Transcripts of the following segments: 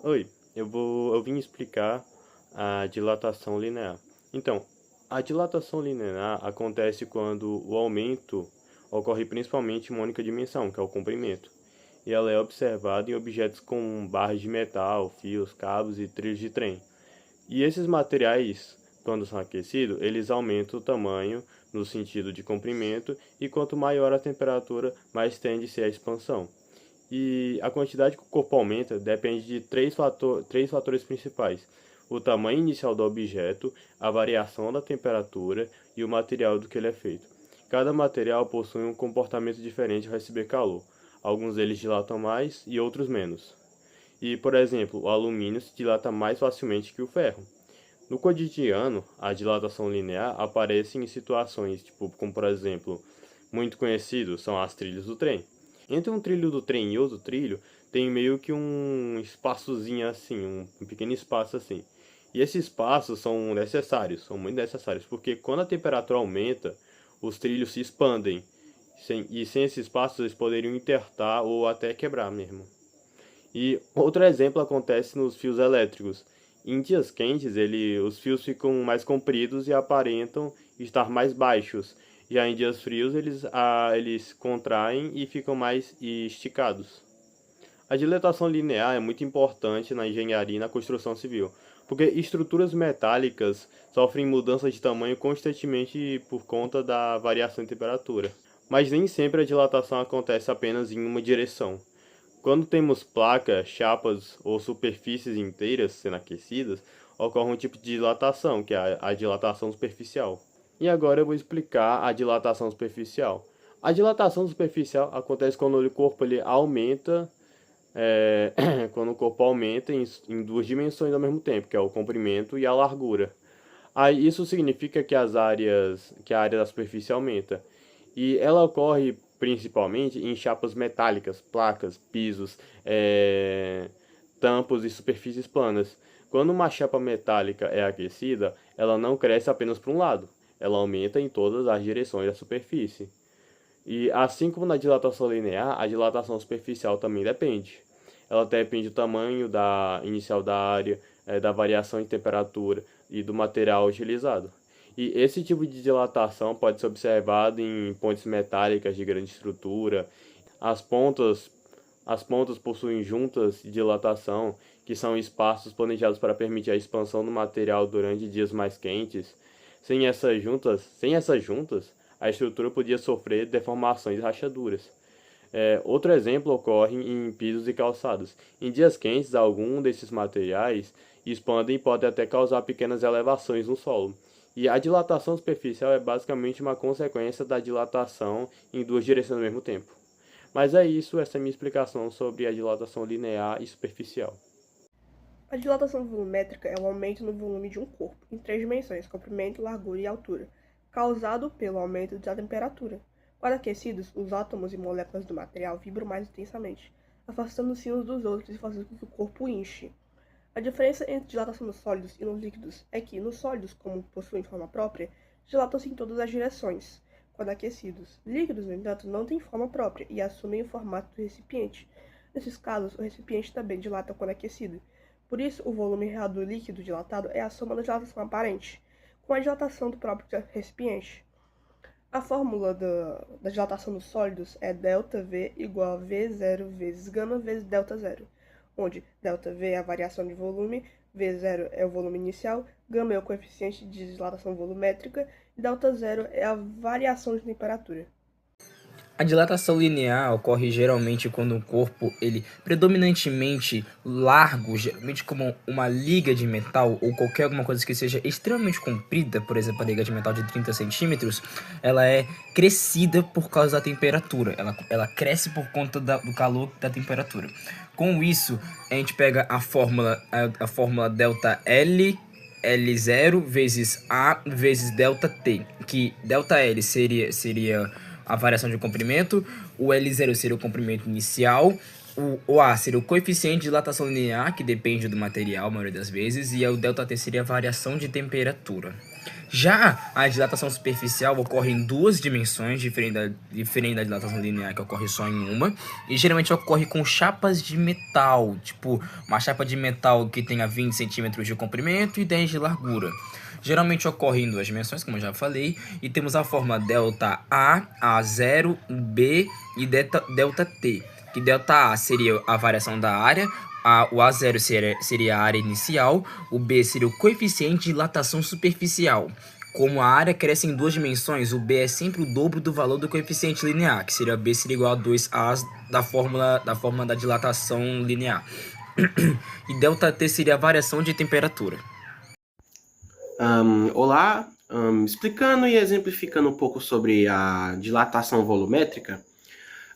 Oi, eu vim explicar a dilatação linear. Então, a dilatação linear acontece quando o aumento ocorre principalmente em uma única dimensão, que é o comprimento, e ela é observada em objetos com barras de metal, fios, cabos e trilhos de trem. E esses materiais, quando são aquecidos, eles aumentam o tamanho no sentido de comprimento, e quanto maior a temperatura, mais tende a ser a expansão. E a quantidade que o corpo aumenta depende de três fatores principais: o tamanho inicial do objeto, a variação da temperatura e o material do que ele é feito. Cada material possui um comportamento diferente ao receber calor. Alguns deles dilatam mais e outros menos. E, por exemplo, o alumínio se dilata mais facilmente que o ferro. No cotidiano, a dilatação linear aparece em situações, tipo, como por exemplo, muito conhecido são as trilhas do trem. Entre um trilho do trem e outro trilho, tem meio que um espaçozinho assim, um pequeno espaço assim. E esses espaços são necessários, são muito necessários, porque quando a temperatura aumenta, os trilhos se expandem. E sem esse espaço, eles poderiam intertar ou até quebrar mesmo. E outro exemplo acontece nos fios elétricos. Em dias quentes, os fios ficam mais compridos e aparentam estar mais baixos. Já em dias frios, eles contraem e ficam mais esticados. A dilatação linear é muito importante na engenharia e na construção civil, porque estruturas metálicas sofrem mudanças de tamanho constantemente por conta da variação de temperatura. Mas nem sempre a dilatação acontece apenas em uma direção. Quando temos placas, chapas ou superfícies inteiras sendo aquecidas, ocorre um tipo de dilatação, que é a dilatação superficial. E agora eu vou explicar a dilatação superficial. A dilatação superficial acontece quando o corpo ele aumenta, quando o corpo aumenta em duas dimensões ao mesmo tempo, que é o comprimento e a largura. Aí isso significa que a área da superfície aumenta. E ela ocorre principalmente em chapas metálicas, placas, pisos, tampos e superfícies planas. Quando uma chapa metálica é aquecida, ela não cresce apenas para um lado, ela aumenta em todas as direções da superfície. E assim como na dilatação linear, a dilatação superficial também depende. Ela depende do tamanho inicial da área, da variação de temperatura e do material utilizado. E esse tipo de dilatação pode ser observado em pontes metálicas de grande estrutura. As pontas, as pontas possuem juntas de dilatação, que são espaços planejados para permitir a expansão do material durante dias mais quentes. Sem essas juntas, a estrutura podia sofrer deformações e rachaduras. Outro exemplo ocorre em pisos e calçados. Em dias quentes, algum desses materiais expandem e podem até causar pequenas elevações no solo. E a dilatação superficial é basicamente uma consequência da dilatação em duas direções ao mesmo tempo. Mas é isso, essa é a minha explicação sobre a dilatação linear e superficial. A dilatação volumétrica é o aumento no volume de um corpo, em três dimensões, comprimento, largura e altura, causado pelo aumento da temperatura. Quando aquecidos, os átomos e moléculas do material vibram mais intensamente, afastando-se uns dos outros e fazendo com que o corpo inche. A diferença entre dilatação nos sólidos e nos líquidos é que, nos sólidos, como possuem forma própria, dilatam-se em todas as direções, quando aquecidos. Líquidos, no entanto, não têm forma própria e assumem o formato do recipiente. Nesses casos, o recipiente também dilata quando aquecido. Por isso, o volume real do líquido dilatado é a soma da dilatação aparente, com a dilatação do próprio recipiente. A fórmula da dilatação dos sólidos é ΔV igual a V0 vezes gama vezes ΔZ, onde ΔV é a variação de volume, V0 é o volume inicial, gama é o coeficiente de dilatação volumétrica e ΔZ é a variação de temperatura. A dilatação linear ocorre geralmente quando um corpo ele predominantemente largo, geralmente como uma liga de metal ou qualquer alguma coisa que seja extremamente comprida, por exemplo, a liga de metal de 30 centímetros, ela é crescida por causa da temperatura, ela cresce por conta do calor da temperatura. Com isso, a gente pega a fórmula delta L0 vezes A vezes ΔT, que ΔL seria a variação de comprimento, o L0 seria o comprimento inicial, o A seria o coeficiente de dilatação linear, que depende do material, a maioria das vezes, e o ΔT seria a variação de temperatura. Já a dilatação superficial ocorre em duas dimensões, diferente da dilatação linear, que ocorre só em uma, e geralmente ocorre com chapas de metal, tipo uma chapa de metal que tenha 20 centímetros de comprimento e 10 de largura. Geralmente ocorre em duas dimensões, como eu já falei, e temos a forma delta A, A0, B e delta T, que delta A seria a variação da área, o A0 seria a área inicial, o B seria o coeficiente de dilatação superficial. Como a área cresce em duas dimensões, o B é sempre o dobro do valor do coeficiente linear, que seria B seria igual a 2A da fórmula da dilatação linear. E ΔT seria a variação de temperatura. Olá, explicando e exemplificando um pouco sobre a dilatação volumétrica.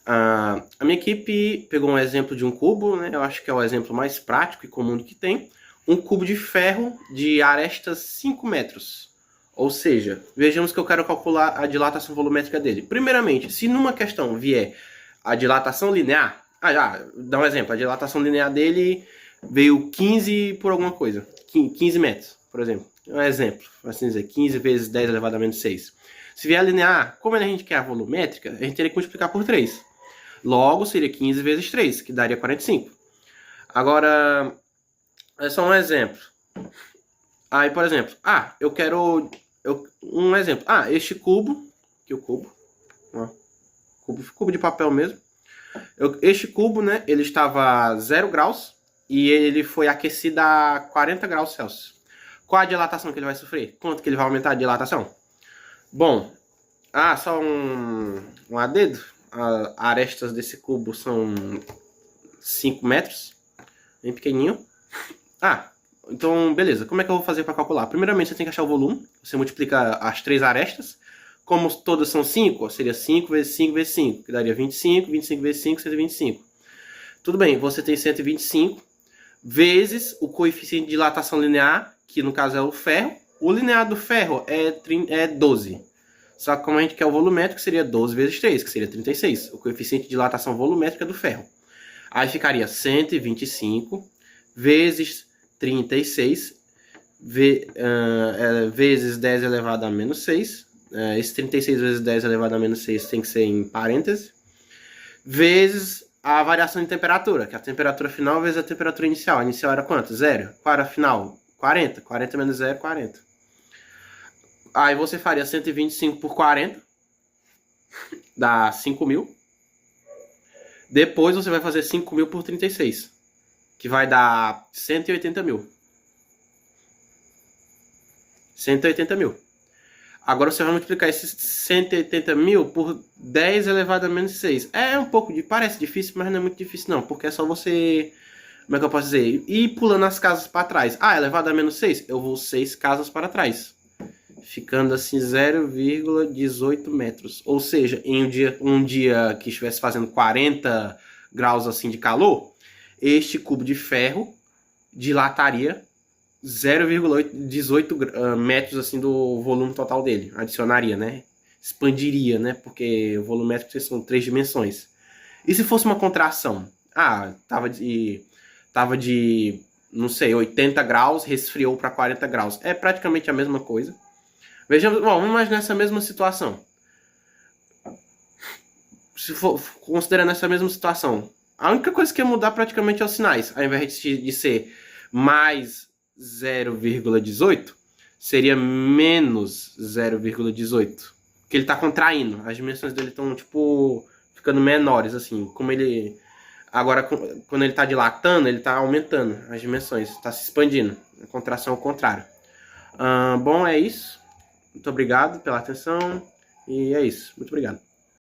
A minha equipe pegou um exemplo de um cubo, né? Eu acho que é o exemplo mais prático e comum que tem. Um cubo de ferro de arestas 5 metros. Ou seja, vejamos que eu quero calcular a dilatação volumétrica dele. Primeiramente, se numa questão vier a dilatação linear... dá um exemplo. A dilatação linear dele veio 15 por alguma coisa. 15 metros, por exemplo. Um exemplo, assim dizer, 15 vezes 10 elevado a menos 6. Se vier a linear, como a gente quer a volumétrica, a gente teria que multiplicar por 3. Logo, seria 15 vezes 3, que daria 45. Agora, é só um exemplo. Aí, por exemplo, eu quero... um exemplo. Este cubo, aqui o cubo, cubo de papel mesmo. Este cubo, né, ele estava a 0 graus e ele foi aquecido a 40 graus Celsius. Qual a dilatação que ele vai sofrer? Quanto que ele vai aumentar a dilatação? Bom, só um adendo. As arestas desse cubo são 5 metros, bem pequenininho. Então beleza, como é que eu vou fazer para calcular? Primeiramente você tem que achar o volume, você multiplica as 3 arestas, como todas são 5, seria 5 vezes 5 vezes 5, que daria 25, 25 vezes 5, 125. Tudo bem, você tem 125 vezes o coeficiente de dilatação linear, que no caso é o ferro. O linear do ferro é 12. Só que como a gente quer o volumétrico, seria 12 vezes 3, que seria 36. O coeficiente de dilatação volumétrica do ferro. Aí ficaria 125 vezes 36 vezes 10 elevado a menos 6. Esse 36 vezes 10 elevado a menos 6 tem que ser em parêntese. Vezes a variação de temperatura, que é a temperatura final vezes a temperatura inicial. A inicial era quanto? 0. Qual era a final? 40. 40 menos 0, 40. Aí você faria 125 por 40, dá 5.000. Depois você vai fazer 5.000 por 36, que vai dar 180.000. 180.000. Agora você vai multiplicar esses 180.000 por 10 elevado a menos 6. Parece difícil, mas não é muito difícil não, porque é só você... Como é que eu posso dizer? Ir pulando as casas para trás. Elevado a menos 6, eu vou 6 casas para trás. Ficando assim 0,18 metros. Ou seja, em um dia que estivesse fazendo 40 graus assim de calor, este cubo de ferro dilataria 0,18 metros assim do volume total dele. Adicionaria, né? Expandiria, né? Porque o volumétrico são 3 dimensões. E se fosse uma contração? Tava de, não sei, 80 graus, resfriou para 40 graus. É praticamente a mesma coisa. Vejamos, vamos imaginar essa mesma situação. Se for considerando essa mesma situação, a única coisa que ia mudar praticamente é os sinais. Ao invés de ser mais 0,18, seria menos 0,18. Porque ele está contraindo. As dimensões dele estão, ficando menores, assim. Como ele... Agora, quando ele está dilatando, ele está aumentando as dimensões. Está se expandindo. A contração ao contrário. Bom, é isso. Muito obrigado pela atenção. E é isso. Muito obrigado.